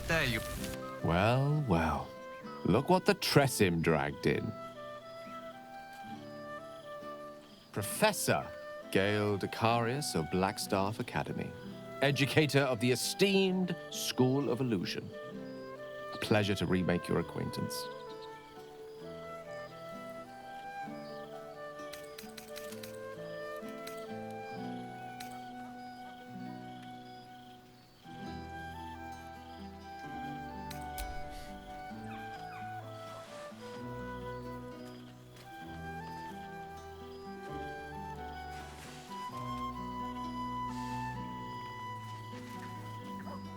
There you... Well, well. Look what the Tressim dragged in. Professor Gale Decarius of Blackstaff Academy. Educator of the esteemed School of Illusion. A pleasure to remake your acquaintance.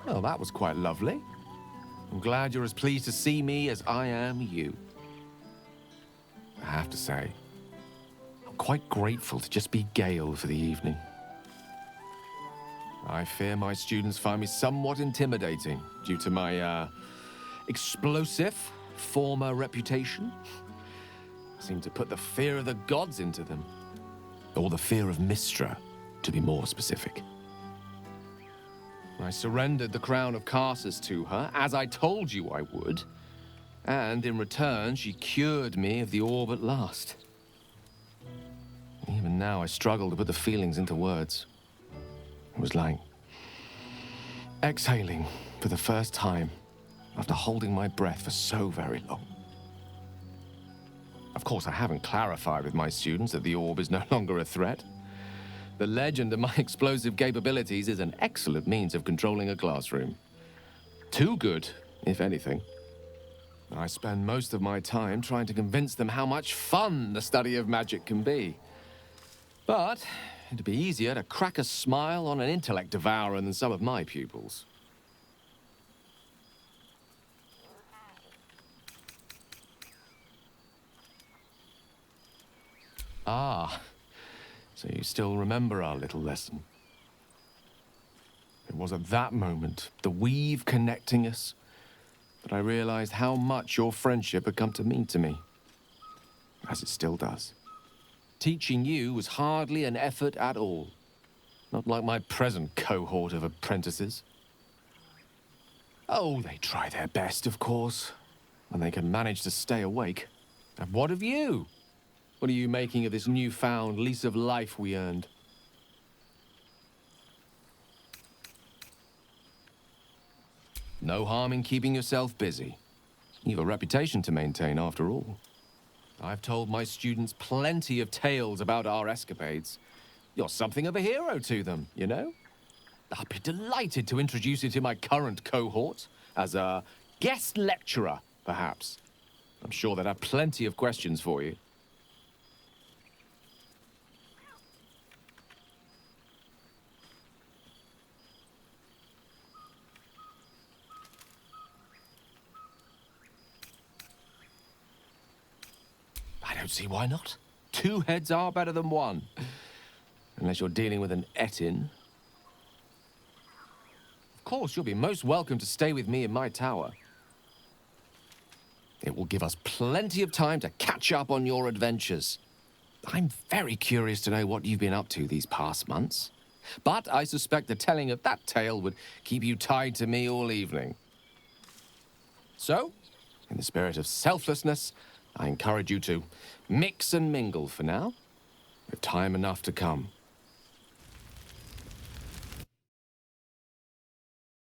Well, that was quite lovely. I'm glad you're as pleased to see me as I am you. I have to say, I'm quite grateful to just be Gale for the evening. I fear my students find me somewhat intimidating due to my, explosive former reputation. I seem to put the fear of the gods into them. Or the fear of Mystra, to be more specific. I surrendered the crown of Carsus to her, as I told you I would. And in return, she cured me of the orb at last. Even now, I struggle to put the feelings into words. It was like exhaling for the first time after holding my breath for so very long. Of course, I haven't clarified with my students that the orb is no longer a threat. The legend of my explosive capabilities is an excellent means of controlling a classroom. Too good, if anything. I spend most of my time trying to convince them how much fun the study of magic can be. But it'd be easier to crack a smile on an intellect devourer than some of my pupils. Ah. So you still remember our little lesson. It was at that moment, the weave connecting us, that I realized how much your friendship had come to mean to me. As it still does. Teaching you was hardly an effort at all. Not like my present cohort of apprentices. Oh, they try their best, of course, when they can manage to stay awake. And what of you? What are you making of this newfound lease of life we earned? No harm in keeping yourself busy. You've a reputation to maintain, after all. I've told my students plenty of tales about our escapades. You're something of a hero to them, you know? I'd be delighted to introduce you to my current cohort as a guest lecturer, perhaps. I'm sure they'd have plenty of questions for you. I don't see why not. Two heads are better than one. Unless you're dealing with an Etin. Of course, you'll be most welcome to stay with me in my tower. It will give us plenty of time to catch up on your adventures. I'm very curious to know what you've been up to these past months. But I suspect the telling of that tale would keep you tied to me all evening. So, in the spirit of selflessness, I encourage you to mix and mingle for now, with time enough to come.